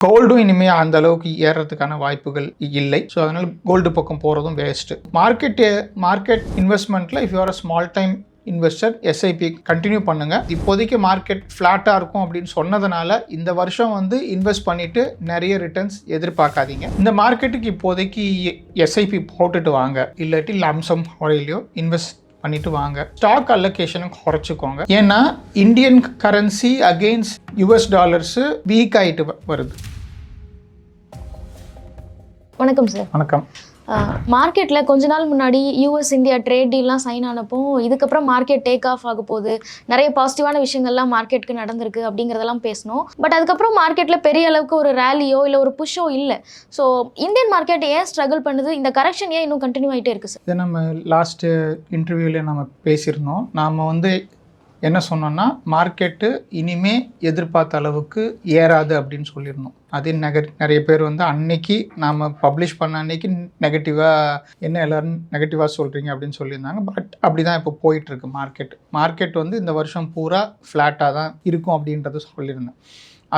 கோல்டும் இனிமேல் அந்த அளவுக்கு ஏறுறதுக்கான வாய்ப்புகள் இல்லை. ஸோ அதனால் கோல்டு பக்கம் போகிறதும் வேஸ்ட்டு. மார்க்கெட் இன்வெஸ்ட்மெண்ட்டில் if you are a small time investor SIP continue பண்ணுங்கள். இப்போதைக்கு மார்க்கெட் ஃப்ளாட்டாக இருக்கும் அப்படின்னு சொன்னதுனால இந்த வருஷம் இன்வெஸ்ட் பண்ணிவிட்டு நிறைய ரிட்டர்ன்ஸ் எதிர்பார்க்காதீங்க. இந்த மார்க்கெட்டுக்கு இப்போதைக்கு எஸ்ஐபி போட்டுட்டு வாங்க, இல்லாட்டி லம்சம் முறையிலையோ இன்வெஸ்ட் பண்ணிட்டு வாங்க. ஸ்டாக் அலோகேஷனும் குறைச்சிக்கோங்க. ஏன்னா Indian currency against US dollars weak ஆகிட்டு வருது. வணக்கம் சார். வணக்கம். மார்க்கெட்டில் கொஞ்ச நாள் முன்னாடி US இந்தியா ட்ரேட் டீல்லாம் சைன் ஆனப்போ இதுக்கப்புறம் மார்க்கெட் டேக் ஆஃப் ஆக போகுது, நிறைய பாசிட்டிவான விஷயங்கள்லாம் மார்க்கெட்டுக்கு நடந்திருக்கு அப்படிங்கிறதெல்லாம் பேசணும். பட் அதுக்கப்புறம் மார்க்கெட்டில் பெரிய அளவுக்கு ஒரு ரேலியோ இல்லை ஒரு புஷ்ஷோ இல்லை. ஸோ இந்தியன் மார்க்கெட் ஏன் ஸ்ட்ரகிள் பண்ணுது? இந்த கரெக்ஷன் ஏன் இன்னும் கண்டினியூ ஆகிட்டே இருக்குது சார்? இதை நம்ம லாஸ்ட்டு இன்டர்வியூவில் நம்ம பேசியிருந்தோம். நாம் என்ன சொன்னோன்னா மார்க்கெட்டு இனிமே எதிர்பார்த்த அளவுக்கு ஏறாது அப்படின்னு சொல்லியிருந்தோம். அதே நிறைய பேர் அன்னைக்கு நாம் பப்ளிஷ் பண்ண அன்னைக்கு நெகட்டிவாக என்ன எல்லோரும் நெகட்டிவாக சொல்கிறீங்க அப்படின்னு சொல்லியிருந்தாங்க. பட் அப்படி தான் இப்போ போயிட்டுருக்கு மார்க்கெட் இந்த வருஷம் பூரா ஃப்ளாட்டாக தான் இருக்கும் அப்படின்றத சொல்லியிருந்தேன்.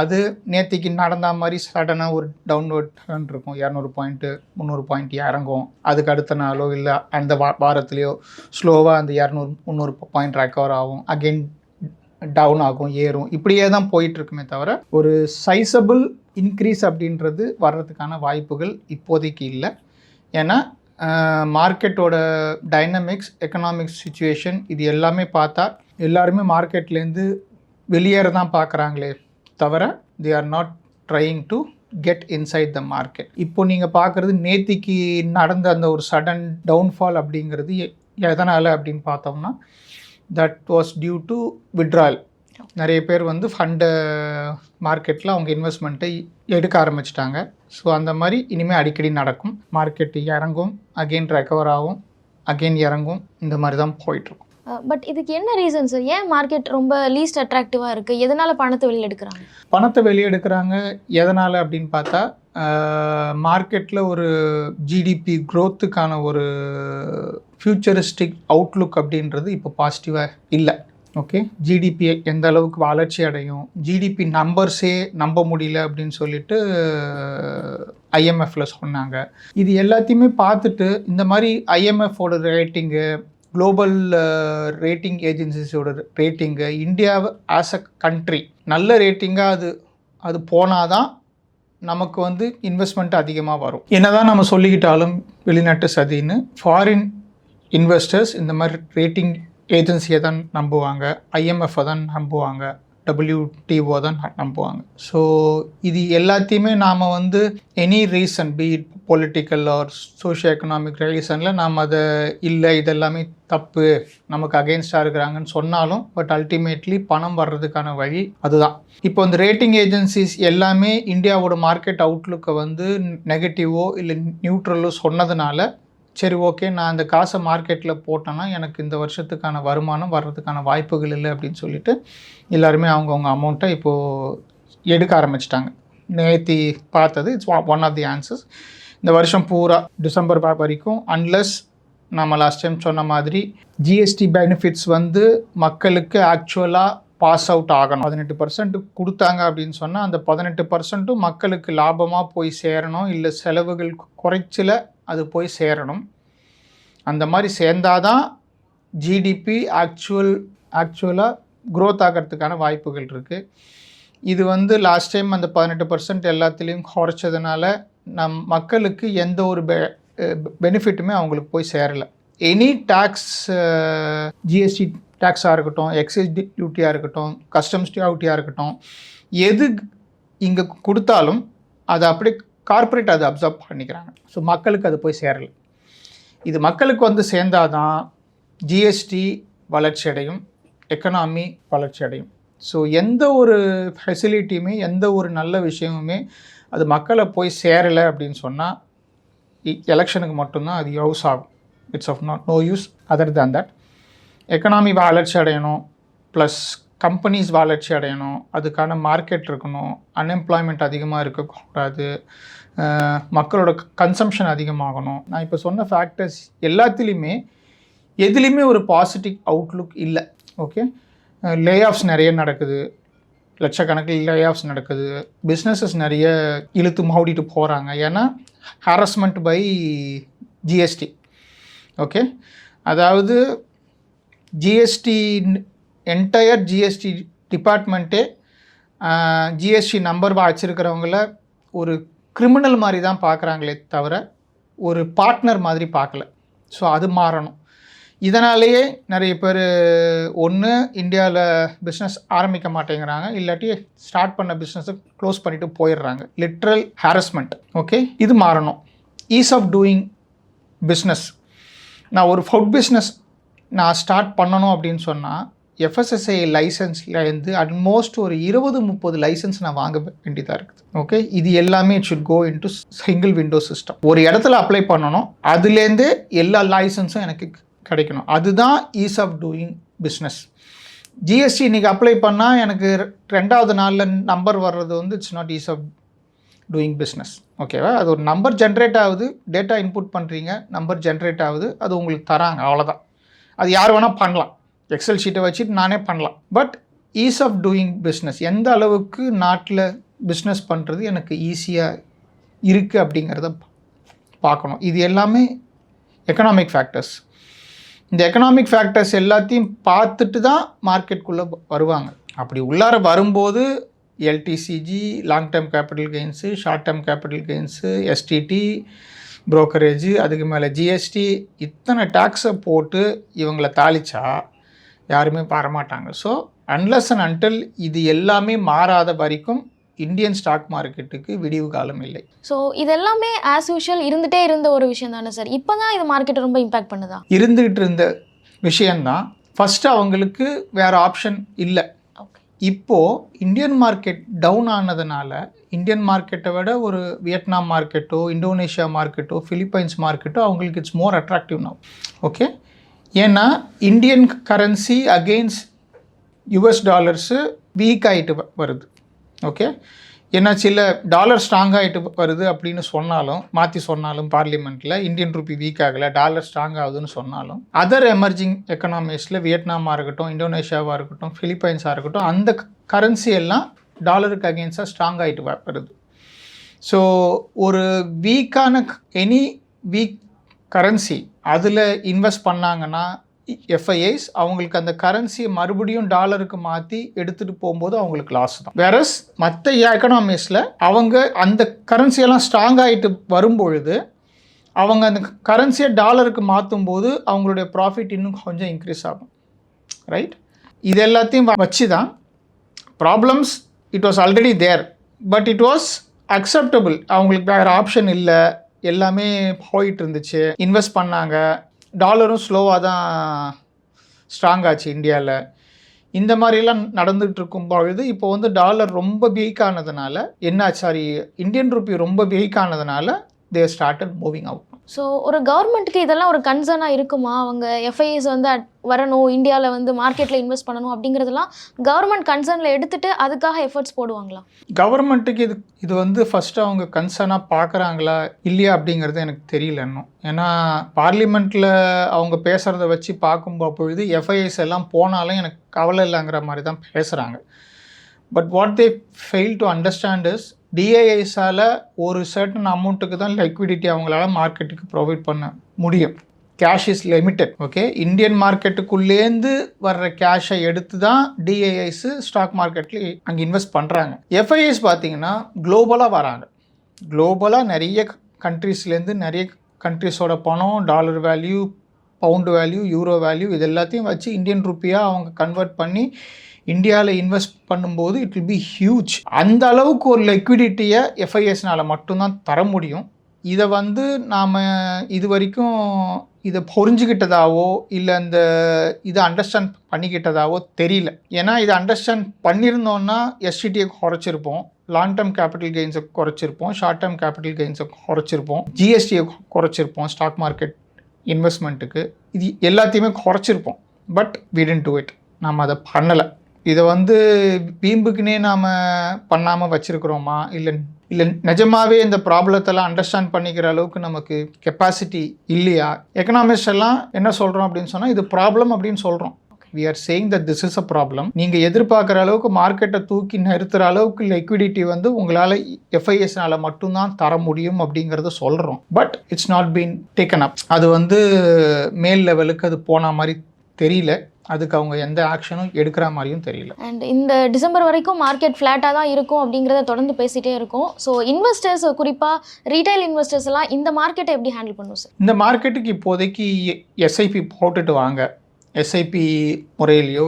அது நேற்றுக்கு நடந்த மாதிரி சடனாக ஒரு டவுன்வர்ட் டர்ன் இருக்கும். 200 பாயிண்ட்டு 300 பாயிண்ட் இறங்கும். அதுக்கு அடுத்த நாளோ இல்லை அந்த வாரத்துலேயோ ஸ்லோவாக அந்த 200-300 பாயிண்ட் ரெக்கவர் ஆகும், அகெயின் டவுன் ஆகும், ஏறும். இப்படியே தான் போயிட்டுருக்குமே தவிர ஒரு சைஸபிள் இன்க்ரீஸ் அப்படின்றது வர்றதுக்கான வாய்ப்புகள் இப்போதைக்கு இல்லை. ஏன்னா மார்க்கெட்டோட டைனமிக்ஸ், எக்கனாமிக்ஸ் சிச்சுவேஷன் இது எல்லாமே பார்த்தா எல்லாருமே மார்க்கெட்லேருந்து வெளியேற தான் பார்க்குறாங்களே தவிர they are not trying to get inside the market. இப்போ நீங்கள் பார்க்குறது நேத்திக்கு நடந்த அந்த ஒரு சடன் டவுன்ஃபால் அப்படிங்கிறது எதனால் அப்படின்னு பார்த்தோம்னா that was due to withdrawal. நிறைய பேர் ஃபண்டு மார்க்கெட்டில் அவங்க இன்வெஸ்ட்மெண்ட்டை எடுக்க ஆரம்பிச்சிட்டாங்க. ஸோ அந்த மாதிரி இனிமேல் அடிக்கடி நடக்கும். மார்க்கெட்டு இறங்கும், அகெயின் ரெக்கவர் ஆகும், அகெயின் இறங்கும். இந்த மாதிரி தான் போயிட்டுருக்கும். பட் இதுக்கு என்ன ரீசன் சார்? ஏன் மார்க்கெட் ரொம்ப லீஸ்ட் அட்ராக்டிவாக இருக்குது? எதனால் பணத்தை வெளியே எடுக்கிறாங்க? எதனால் அப்படின்னு பார்த்தா மார்க்கெட்டில் ஒரு ஜிடிபி க்ரோத்துக்கான ஒரு ஃப்யூச்சரிஸ்டிக் அவுட்லுக் அப்படின்றது இப்போ பாசிட்டிவாக இல்லை. ஓகே, ஜிடிபி எந்த அளவுக்கு வளர்ச்சி அடையும், ஜிடிபி நம்பர்ஸே நம்ப முடியல அப்படின்னு சொல்லிட்டு IMFல சொன்னாங்க. இது எல்லாத்தையுமே பார்த்துட்டு இந்த மாதிரி IMFோட ரேட்டிங்கு, குளோபல் ரேட்டிங் ஏஜென்சிஸோட ரேட்டிங்கு, இந்தியாவை ஆஸ் அ கண்ட்ரி நல்ல ரேட்டிங்காக அது போனால் தான் நமக்கு இன்வெஸ்ட்மெண்ட் அதிகமாக வரும். என்னதான் நம்ம சொல்லிக்கிட்டாலும் வெளிநாட்டு சதின்னு ஃபாரின் இன்வெஸ்டர்ஸ் இந்த மாதிரி ரேட்டிங் ஏஜென்சியை தான் நம்புவாங்க, IMFை தான் நம்புவாங்க, WTO தான் நம்புவாங்க. ஸோ இது எல்லாத்தையுமே நாம் any reason be it political or socio economic ரீசனில் நாம் அதை இல்லை இதெல்லாமே தப்பு, நமக்கு அகெயின்ஸ்டாக இருக்கிறாங்கன்னு சொன்னாலும் பட் அல்டிமேட்லி பணம் வர்றதுக்கான வழி அதுதான். இப்போ இந்த ரேட்டிங் ஏஜென்சிஸ் எல்லாமே இந்தியாவோட மார்க்கெட் அவுட்லுக்கை நெகட்டிவோ இல்லை நியூட்ரலோ சொன்னதுனால சரி ஓகே நான் அந்த காசை மார்க்கெட்டில் போட்டேன்னா எனக்கு இந்த வருஷத்துக்கான வருமானம் வர்றதுக்கான வாய்ப்புகள் இல்லை அப்படின்னு சொல்லிட்டு எல்லாருமே அவங்கவுங்க அமௌண்ட்டை இப்போது எடுக்க ஆரம்பிச்சிட்டாங்க. நேற்று பார்த்தது it's one of the answers. இந்த வருஷம் பூரா டிசம்பர் வரைக்கும் அன்லெஸ் நம்ம லாஸ்ட் டைம் சொன்ன மாதிரி ஜிஎஸ்டி பெனிஃபிட்ஸ் மக்களுக்கு ஆக்சுவலாக பாஸ் அவுட் ஆகணும். 18% கொடுத்தாங்க அப்படின்னு சொன்னால் அந்த 18% மக்களுக்கு லாபமாக போய் சேரணும், இல்லை செலவுகள் குறைச்சில் அது போய் சேரணும். அந்த மாதிரி சேர்ந்தாதான் ஜிடிபி ஆக்சுவலாக க்ரோத் ஆகிறதுக்கான வாய்ப்புகள் இருக்குது. இது லாஸ்ட் டைம் அந்த 18% எல்லாத்துலேயும் குறைச்சதுனால மக்களுக்கு எந்த ஒரு பெனிஃபிட்டுமே அவங்களுக்கு போய் சேரலை. எனி டேக்ஸ், ஜிஎஸ்டி டேக்ஸாக இருக்கட்டும், எக்ஸைஸ் டியூட்டியாக இருக்கட்டும், கஸ்டம்ஸ் டியூட்டியாக இருக்கட்டும், எது இங்கே கொடுத்தாலும் அதை அப்படியே கார்ப்பரேட் அதை அப்சர்வ் பண்ணிக்கிறாங்க. ஸோ மக்களுக்கு அது போய் சேரலை. இது மக்களுக்கு சேர்ந்தாதான் ஜிஎஸ்டி வளர்ச்சி அடையும், எக்கனாமி வளர்ச்சி அடையும். ஸோ எந்த ஒரு ஃபெசிலிட்டியுமே எந்த ஒரு நல்ல விஷயமுமே அது மக்களை போய் சேரலை அப்படின்னு சொன்னால் எலெக்ஷனுக்கு மட்டும்தான் அது யூஸ் ஆகும். It's of no use other than that. Economy வளர்ச்சி அடையணும், ப்ளஸ் கம்பெனிஸ் வளர்ச்சி அடையணும், அதுக்கான மார்க்கெட் இருக்கணும், அன்எம்ப்ளாய்மெண்ட் அதிகமாக இருக்கக்கூடாது, மக்களோட கன்சம்ஷன் அதிகமாகணும். நான் இப்போ சொன்ன ஃபேக்டர்ஸ் எல்லாத்துலேயுமே எதுலேயுமே ஒரு பாசிட்டிவ் அவுட்லுக் இல்லை. ஓகே, லே ஆஃப்ஸ் நிறைய நடக்குது, லட்சக்கணக்கில் லே ஆஃப்ஸ் நடக்குது, பிஸ்னஸஸ் நிறைய இழுத்து மௌடிட்டு போகிறாங்க. ஏன்னா ஹாரஸ்மெண்ட் பை ஜிஎஸ்டி. ஓகே, அதாவது ஜிஎஸ்டி என்டையர் ஜிஎஸ்டி டிபார்ட்மெண்ட்டே ஜிஎஸ்டி நம்பர் வச்சுருக்கிறவங்கள ஒரு கிரிமினல் மாதிரி தான் பார்க்குறாங்களே தவிர ஒரு பார்ட்னர் மாதிரி பார்க்கல. ஸோ அது மாறணும். இதனாலேயே நிறைய பேர் ஒன்று இந்தியாவில் பிஸ்னஸ் ஆரம்பிக்க மாட்டேங்கிறாங்க, இல்லாட்டி ஸ்டார்ட் பண்ண பிஸ்னஸை க்ளோஸ் பண்ணிவிட்டு போயிடுறாங்க. Literal harassment. ஓகே, இது மாறணும். Ease of doing business. நான் ஒரு ஃபுட் பிஸ்னஸ் நான் ஸ்டார்ட் பண்ணணும் அப்படின்னு சொன்னால் எஃப்எஸ்எஸ்ஐ லைசன்ஸ்லேருந்து அட்மோஸ்ட் ஒரு 20-30 லைசன்ஸ் நான் வாங்க வேண்டியதாக இருக்குது. ஓகே, இது எல்லாமே it should go into single window system. ஒரு இடத்துல அப்ளை பண்ணணும், அதுலேருந்தே எல்லா லைசன்ஸும் எனக்கு கிடைக்கணும். அதுதான் ease of doing business. GST இன்றைக்கி அப்ளை பண்ணால் எனக்கு 2வது நாளில் நம்பர் வர்றது வந்து it's not ease of doing business. ஓகேவா? அது ஒரு நம்பர் ஜென்ரேட் ஆகுது, டேட்டா இன்புட் பண்ணுறீங்க, நம்பர் ஜென்ரேட் ஆகுது, அது உங்களுக்கு தராங்க, அவ்வளோதான். அது யார் வேணால் பண்ணலாம், எக்ஸல் ஷீட்டை வச்சுட்டு நானே பண்ணலாம். But ease of doing business, எந்த அளவுக்கு நாட்டில் பிஸ்னஸ் பண்ணுறது எனக்கு ஈஸியாக இருக்குது அப்படிங்கிறத பார்க்கணும். இது எல்லாமே எக்கனாமிக் ஃபேக்டர்ஸ். இந்த எக்கனாமிக் ஃபேக்டர்ஸ் எல்லாத்தையும் பார்த்துட்டு தான் மார்க்கெட்டுக்குள்ளே வருவாங்க. அப்படி உள்ளார வரும்போது LTCG, long term capital gains, short term capital gains, STD, brokerage, அதுக்கு மேலே ஜிஎஸ்டி, இத்தனை டேக்ஸை போட்டு இவங்களை தாளிச்சா யாருமே வரமாட்டாங்க. ஸோ அன்லஸ் அண்ட் அன்டில் இது எல்லாமே மாறாத வரைக்கும் இந்தியன் ஸ்டாக் மார்க்கெட்டுக்கு விடிவு காலம் இல்லை. ஸோ இது எல்லாமே ஆஸ் யூஷுவல் இருந்துகிட்டே இருந்த ஒரு விஷயம் தானே சார்? இப்போ தான் இது மார்க்கெட்டை ரொம்ப இம்பேக்ட் பண்ணுதா? இருந்துகிட்டு இருந்த விஷயந்தான். ஃபஸ்ட்டு அவங்களுக்கு வேறு ஆப்ஷன் இல்லை. இப்போது இந்தியன் மார்க்கெட் டவுன் ஆனதுனால இந்தியன் மார்க்கெட்டை விட ஒரு வியட்நாம் மார்க்கெட்டோ, இந்தோனேஷியா மார்க்கெட்டோ, ஃபிலிப்பைன்ஸ் மார்க்கெட்டோ அவங்களுக்கு it's more attractive now. Okay, ஏன்னா Indian currency against US dollars weak ஆகிட்டு வருது. ஓகே, ஏன்னா சில டாலர் ஸ்ட்ராங் ஆகிட்டு வருது அப்படின்னு சொன்னாலும், மாற்றி சொன்னாலும் பார்லிமெண்ட்டில் இந்தியன் ரூபி வீக் ஆகலை, டாலர் ஸ்ட்ராங் ஆகுதுன்னு சொன்னாலும் அதர் எமர்ஜிங் எக்கனாமிஸில் வியட்நாமாக இருக்கட்டும், இந்தோனேஷியாவாக இருக்கட்டும், ஃபிலிப்பைன்ஸாக இருக்கட்டும், அந்த கரன்சி எல்லாம் டாலருக்கு அகெயின்ஸ்டாக ஸ்ட்ராங் ஆகிட்டு வருது. ஸோ ஒரு வீக்கான எனி வீக் கரன்சி அதில் இன்வெஸ்ட் பண்ணாங்கன்னா எஃப்ஐஐஸ் அவங்களுக்கு அந்த கரன்சியை மறுபடியும் டாலருக்கு மாற்றி எடுத்துகிட்டு போகும்போது அவங்களுக்கு லாஸ் தான். வேறஸ் மற்ற எக்கனாமிஸில் அவங்க அந்த கரன்சியெல்லாம் ஸ்ட்ராங் ஆகிட்டு வரும்பொழுது அவங்க அந்த கரன்சியை டாலருக்கு மாற்றும் போது அவங்களுடைய ப்ராஃபிட் இன்னும் கொஞ்சம் இன்க்ரீஸ் ஆகும். ரைட், இது எல்லாத்தையும் வச்சு தான் problems it was already there, but it was acceptable. அவங்களுக்கு வேறு ஆப்ஷன் இல்லை, எல்லாமே போயிட்டு இருந்துச்சு, இன்வெஸ்ட் பண்ணாங்க, டாலரும் ஸ்லோவாக தான் ஸ்ட்ராங் ஆச்சு இந்தியாவில். இந்த மாதிரிலாம் நடந்துகிட்டு இருக்கும் பொழுது இப்போ வந்து டாலர் ரொம்ப வீக் ஆனதுனால இந்தியன் ரூபி ரொம்ப வீக் ஆனதுனால they started moving out. So ஒரு கவர்மெண்ட்டுக்கு இதெல்லாம் ஒரு கன்சர்னாக இருக்குமா? அவங்க எஃப்ஐஎஸ் வந்து வரணும், இந்தியாவில் வந்து மார்க்கெட்டில் இன்வெஸ்ட் பண்ணணும் அப்படிங்கிறதெல்லாம் கவர்மெண்ட் கன்சர்னில் எடுத்துகிட்டு அதுக்காக எஃபர்ட்ஸ் போடுவாங்களா? கவர்மெண்ட்டுக்கு இது வந்து ஃபஸ்ட்டு அவங்க கன்சர்னாக பார்க்குறாங்களா இல்லையா அப்படிங்கிறது எனக்கு தெரியல இன்னும். ஏன்னா பார்லிமெண்ட்டில் அவங்க பேசுகிறத வச்சு பார்க்கும்போது பொழுது எஃப்ஐஎஸ் எல்லாம் போனாலும் எனக்கு கவலை இல்லைங்கிற மாதிரி தான் பேசுகிறாங்க. But what they fail to understand is டிஐஐஸால் ஒரு சர்டன் அமௌண்ட்டுக்கு தான் லிக்விடிட்டி அவங்களால மார்க்கெட்டுக்கு ப்ரொவைட் பண்ண முடியும். Cash is limited. Okay, Indian மார்க்கெட்டுக்குள்ளேருந்து வர்ற கேஷை எடுத்து தான் டிஐஐஸு ஸ்டாக் மார்க்கெட்டில் அங்கே இன்வெஸ்ட் பண்ணுறாங்க. எஃப்ஐஐஸ் பார்த்தீங்கன்னா குளோபலாக வராங்க. குளோபலாக நிறைய கண்ட்ரீஸ்லேருந்து நிறைய கண்ட்ரிஸோட பணம், dollar value, pound value, euro value, இது எல்லாத்தையும் வச்சு இந்தியன் ரூபியாக அவங்க கன்வெர்ட் பண்ணி இந்தியாவில் இன்வெஸ்ட் பண்ணும்போது இட் வில் பி ஹியூஜ். அந்த அளவுக்கு ஒரு லிக்விடிட்டியை எஃப்ஐஎஸ்னால் மட்டும்தான் தர முடியும். இதை வந்து நாம் இது வரைக்கும் இதை புரிஞ்சுக்கிட்டதாவோ இல்லை இதை அண்டர்ஸ்டாண்ட் பண்ணிக்கிட்டதாவோ தெரியல. ஏன்னா இதை அண்டர்ஸ்டாண்ட் பண்ணியிருந்தோன்னா எஸ்டிடியை குறைச்சிருப்போம், லாங் டேர்ம் கேபிட்டல் கெயின்ஸை குறைச்சிருப்போம், ஷார்ட் டேர்ம் கேபிட்டல் கெயின்ஸை குறைச்சிருப்போம், ஜிஎஸ்டியை குறைச்சிருப்போம், ஸ்டாக் மார்க்கெட் இன்வெஸ்ட்மெண்ட்டுக்கு இது எல்லாத்தையுமே குறைச்சிருப்போம். But we didn't do it. நாம் அதை பண்ணலை. இதை வந்து வீம்புக்குனே நாம் பண்ணாமல் வச்சுருக்கிறோமா இல்லை நிஜமாகவே இந்த ப்ராப்ளத்தெல்லாம் அண்டர்ஸ்டாண்ட் பண்ணிக்கிற அளவுக்கு நமக்கு கெப்பாசிட்டி இல்லையா? எக்கனாமிஸ்ட் எல்லாம் என்ன சொல்கிறோம் அப்படின்னு சொன்னால் இது ப்ராப்ளம் அப்படின்னு சொல்கிறோம். we are saying that this is a problem. நீங்கள் எதிர்பார்க்குற அளவுக்கு மார்க்கெட்டை தூக்கி நிறுத்துகிற அளவுக்கு லிக்விடிட்டி வந்து உங்களால் எஃப்ஐஎஸ்னால மட்டும்தான் தர முடியும் அப்படிங்கிறத சொல்கிறோம். But it's not been taken up. அது வந்து மேல் லெவலுக்கு அது போன மாதிரி தெரியல. அதுக்கு அவங்க எந்த ஆக்ஷனும் எடுக்கிற மாதிரியும் தெரியல. அண்ட் இந்த டிசம்பர் வரைக்கும் மார்க்கெட் ஃப்ளாட்டாக தான் இருக்கும் அப்படிங்கிறத தொடர்ந்து பேசிகிட்டே இருக்கும். ஸோ இன்வெஸ்டர்ஸ், குறிப்பாக ரீட்டைல் இன்வெஸ்டர்ஸ் எல்லாம் இந்த மார்க்கெட்டை எப்படி ஹேண்டில் பண்ணும் சார்? இந்த மார்க்கெட்டுக்கு இப்போதைக்கு எஸ்ஐபி போட்டுட்டு வாங்க. எஸ்ஐபி முறையிலையோ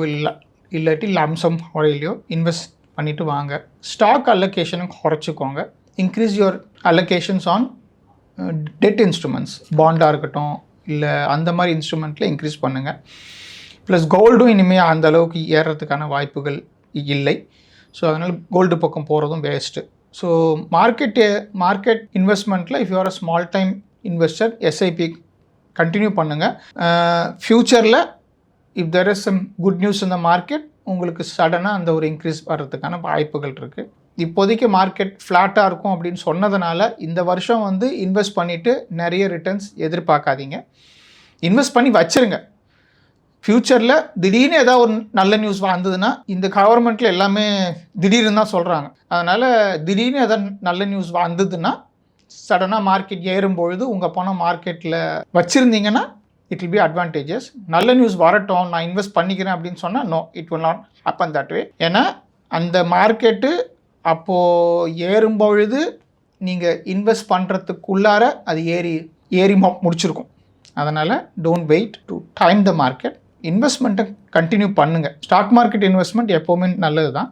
இல்லாட்டி லம்சம் முறையிலையோ இன்வெஸ்ட் பண்ணிவிட்டு வாங்க. ஸ்டாக் அலோகேஷனும் குறைச்சிக்கோங்க. Increase your allocations on debt instruments, பாண்டாக இருக்கட்டும் இல்லை அந்த மாதிரி இன்ஸ்ட்ருமெண்ட்டில் இன்க்ரீஸ் பண்ணுங்கள். ப்ளஸ் கோல்டும் இனிமேல் அந்த அளவுக்கு ஏறுறதுக்கான வாய்ப்புகள் இல்லை. ஸோ அதனால் கோல்டு பக்கம் போகிறதும் வேஸ்ட்டு. ஸோ மார்க்கெட் இன்வெஸ்ட்மெண்ட்டில் if you are a small time investor SIP continue பண்ணுங்கள். ஃப்யூச்சரில் if there is some good news இந்த மார்க்கெட் உங்களுக்கு சடனாக அந்த ஒரு இன்க்ரீஸ் வர்றதுக்கான வாய்ப்புகள் இருக்குது. இப்போதைக்கு மார்க்கெட் ஃப்ளாட்டாக இருக்கும் அப்படின்னு சொன்னதுனால இந்த வருஷம் வந்து இன்வெஸ்ட் பண்ணிவிட்டு நிறைய ரிட்டர்ன்ஸ் எதிர்பார்க்காதீங்க. இன்வெஸ்ட் பண்ணி வச்சுருங்க. ஃப்யூச்சரில் திடீர்னு ஏதாவது ஒரு நல்ல நியூஸ் வந்ததுன்னா, இந்த கவர்மெண்ட்டில் எல்லாமே திடீர்னு தான் சொல்கிறாங்க. அதனால் திடீர்னு ஏதாவது நல்ல நியூஸ் வந்ததுன்னா சடனாக மார்க்கெட் ஏறும்பொழுது உங்கள் பணம் மார்க்கெட்டில் வச்சுருந்தீங்கன்னா இட் வில் பி அட்வான்டேஜஸ். நல்ல நியூஸ் வரட்டும், நான் இன்வெஸ்ட் பண்ணிக்கிறேன் அப்படின்னு சொன்னால் no, it will not happen that way. ஏன்னா அந்த மார்க்கெட்டு அப்போது ஏறும்பொழுது நீங்கள் இன்வெஸ்ட் பண்ணுறதுக்குள்ளார அது ஏறி முடிச்சிருக்கும். அதனால் don't wait to time the market. இன்வெஸ்ட்மெண்ட்டை கண்டினியூ பண்ணுங்கள். ஸ்டாக் மார்க்கெட் இன்வெஸ்ட்மெண்ட் எப்போவுமே நல்லது தான்.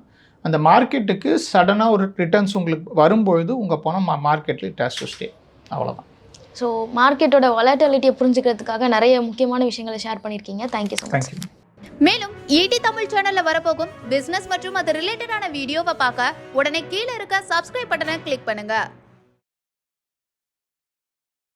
அந்த மார்க்கெட்டுக்கு சடனாக ஒரு ரிட்டர்ன்ஸ் உங்களுக்கு வரும்பொழுது உங்கள் பணம் மார்க்கெட்டில் இட் ஹேஸ் டு ஸ்டே. அவ்வளோதான். ஸோ மார்க்கெட்டோட வாலட்டிலிட்டியை புரிஞ்சுக்கிறதுக்காக நிறைய முக்கியமான விஷயங்களை ஷேர் பண்ணியிருக்கீங்க. Thank you so much. தேங்க்யூ. மேலும் ஈடி தமிழ் சேனல்ல வரப்போகும் பிசினஸ் மற்றும் அது ரிலேட்டடான வீடியோவை பார்க்க உடனே கீழே இருக்க சப்ஸ்கிரைப் பட்டனை கிளிக் பண்ணுங்க.